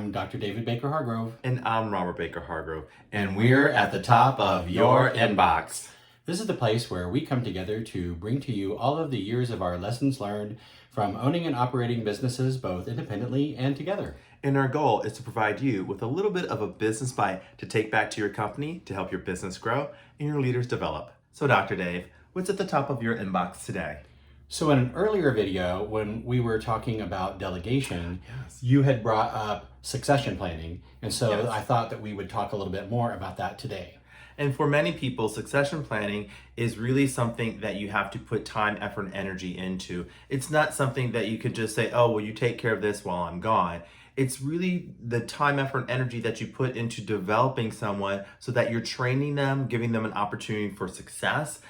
I'm Dr. David Baker Hargrove. And I'm Robert Baker Hargrove. And we're at the top of your inbox. This is the place where we come together to bring to you all of the years of our lessons learned from owning and operating businesses both independently and together. And our goal is to provide you with a little bit of a business bite to take back to your company to help your business grow and your leaders develop. So Dr. Dave, what's at the top of your inbox today? So in an earlier video, when we were talking about delegation, you had brought up succession planning. And so I thought that we would talk a little bit more about that today. And for many people, succession planning is really something that you have to put time, effort, and energy into. It's not something that you could just say, oh, well, you take care of this while I'm gone. It's really the time, effort, and energy that you put into developing someone so that you're training them, giving them an opportunity for success,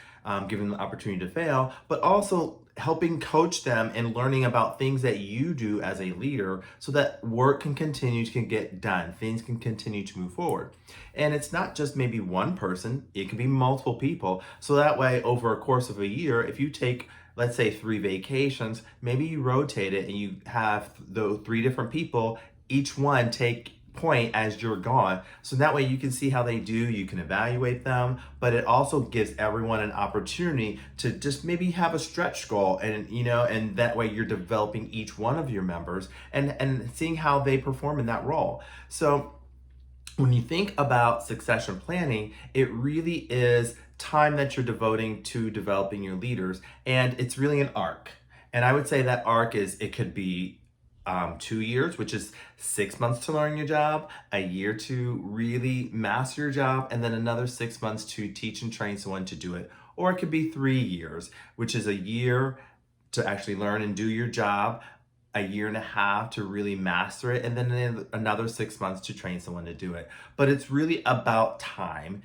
giving them the opportunity to fail, but also helping coach them and learning about things that you do as a leader so that work can continue to get done, things can continue to move forward. And it's not just maybe one person, it can be multiple people. So that way, over a course of a year, if you take, let's say, 3 vacations, maybe you rotate it and you have those 3 different people, each one take point as you're gone. So that way you can see how they do, you can evaluate them, but it also gives everyone an opportunity to just maybe have a stretch goal, and and that way you're developing each one of your members and seeing how they perform in that role. So when you think about succession planning, it really is time that you're devoting to developing your leaders, and it's really an arc. And I would say that arc it could be 2 years, which is 6 months to learn your job, a year to really master your job, and then another 6 months to teach and train someone to do it. Or it could be 3 years, which is a year to actually learn and do your job, a year and a half to really master it, and then another 6 months to train someone to do it. But it's really about time,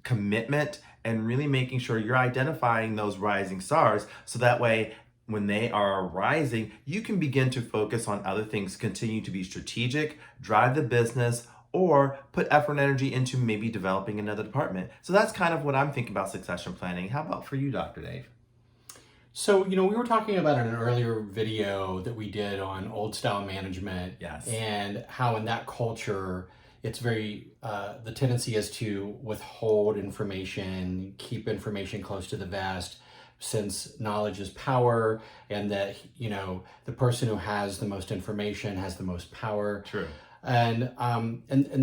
commitment, and really making sure you're identifying those rising stars so that way when they are rising, you can begin to focus on other things, continue to be strategic, drive the business, or put effort and energy into maybe developing another department. So that's kind of what I'm thinking about succession planning. How about for you, Dr. Dave? So, we were talking about in an earlier video that we did on old style management. Yes. And how in that culture, it's very, the tendency is to withhold information, keep information close to the vest, since knowledge is power, and that, the person who has the most information has the most power. True. And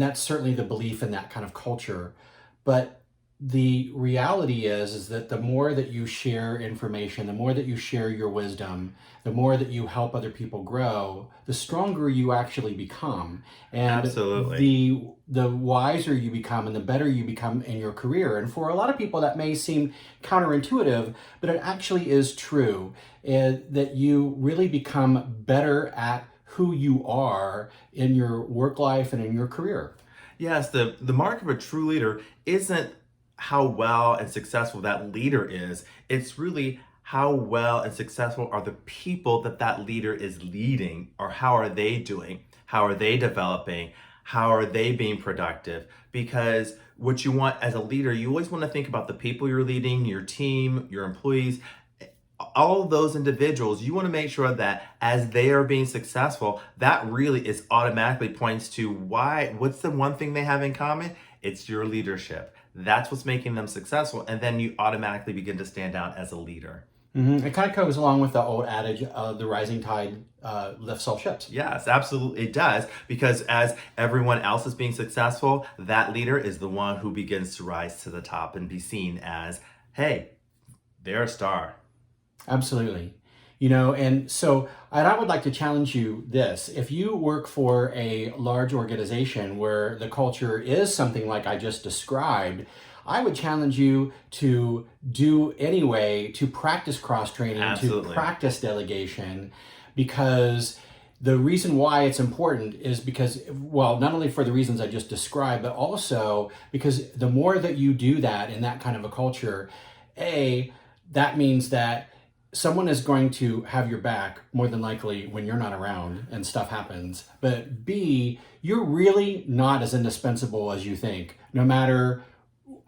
that's certainly the belief in that kind of culture. But the reality is that the more that you share information, the more that you share your wisdom, the more that you help other people grow, the stronger you actually become. And absolutely, the wiser you become and the better you become in your career. And for a lot of people that may seem counterintuitive, but it actually is true, that you really become better at who you are in your work life and in your career. Yes, the mark of a true leader isn't how well and successful that leader is. It's really how well and successful are the people that leader is leading, or how are they doing? How are they developing? How are they being productive? Because what you want as a leader, you always want to think about the people you're leading, your team, your employees, all of those individuals. You want to make sure that as they are being successful, that really is automatically points to what's the one thing they have in common? It's your leadership. That's what's making them successful. And then you automatically begin to stand out as a leader. Mm-hmm. It kind of goes along with the old adage of the rising tide lifts all ships. Yes, absolutely it does. Because as everyone else is being successful, that leader is the one who begins to rise to the top and be seen as, hey, they're a star. Absolutely. And so I would like to challenge you this. If you work for a large organization where the culture is something like I just described, I would challenge you to do anyway, to practice cross-training, Absolutely. to practice delegation, because the reason why it's important is because, well, not only for the reasons I just described, but also because the more that you do that in that kind of a culture, that means that someone is going to have your back more than likely when you're not around and stuff happens. But B, you're really not as indispensable as you think, no matter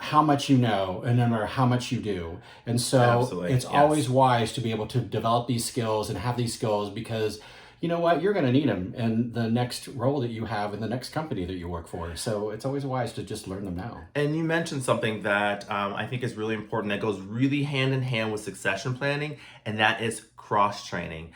how much you know and no matter how much you do. And so Absolutely. it's Yes. always wise to be able to develop these skills and have these skills, because you know what, you're going to need them in the next role that you have in the next company that you work for. So it's always wise to just learn them now. And you mentioned something that I think is really important that goes really hand in hand with succession planning, and that is cross training.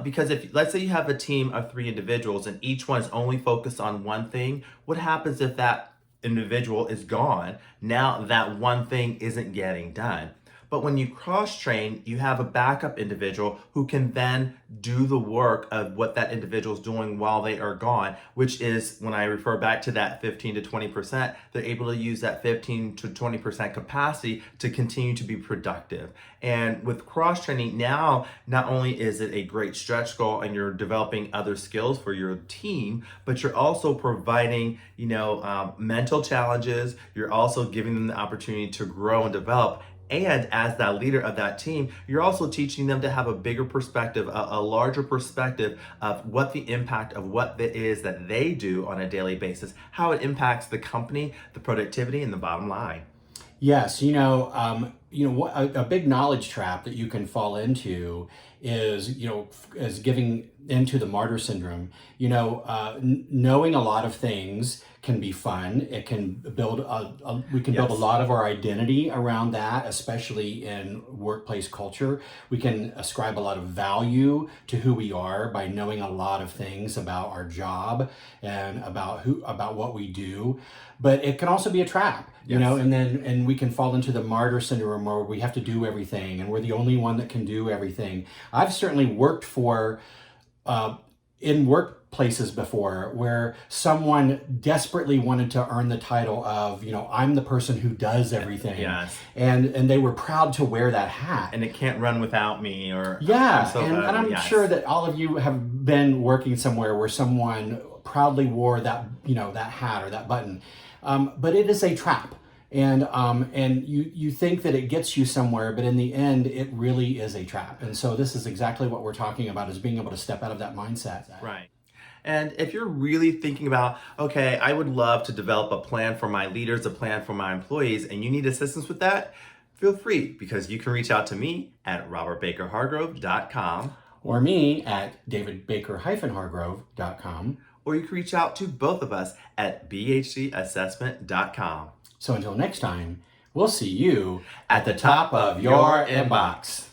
Because if, let's say you have a team of 3 individuals and each one is only focused on one thing, what happens if that individual is gone? Now that one thing isn't getting done. But when you cross train, you have a backup individual who can then do the work of what that individual is doing while they are gone, which is, when I refer back to that 15 to 20%, they're able to use that 15 to 20% capacity to continue to be productive. And with cross training, now not only is it a great stretch goal and you're developing other skills for your team, but you're also providing, mental challenges. You're also giving them the opportunity to grow and develop. And as that leader of that team, you're also teaching them to have a bigger perspective, a larger perspective of what the impact of what it is that they do on a daily basis, how it impacts the company, the productivity, and the bottom line. Yes, what a big knowledge trap that you can fall into is, is giving into the martyr syndrome. Knowing a lot of things can be fun. It can build we can build a lot of our identity around that, especially in workplace culture. We can ascribe a lot of value to who we are by knowing a lot of things about our job and about what we do. But it can also be a trap, and we can fall into the martyr syndrome where we have to do everything and we're the only one that can do everything. I've certainly worked in workplaces before where someone desperately wanted to earn the title of, I'm the person who does everything. Yes. And they were proud to wear that hat. And it can't run without me, or yeah. and I'm sure that all of you have been working somewhere where someone proudly wore that, that hat or that button. But it is a trap. And you think that it gets you somewhere, but in the end, it really is a trap. And so this is exactly what we're talking about, is being able to step out of that mindset. Right. And if you're really thinking about, okay, I would love to develop a plan for my leaders, a plan for my employees, and you need assistance with that, feel free, because you can reach out to me at robertbakerhargrove.com. Or me at davidbaker-hargrove.com. Or you can reach out to both of us at bhcassessment.com. So until next time, we'll see you at the top of your inbox.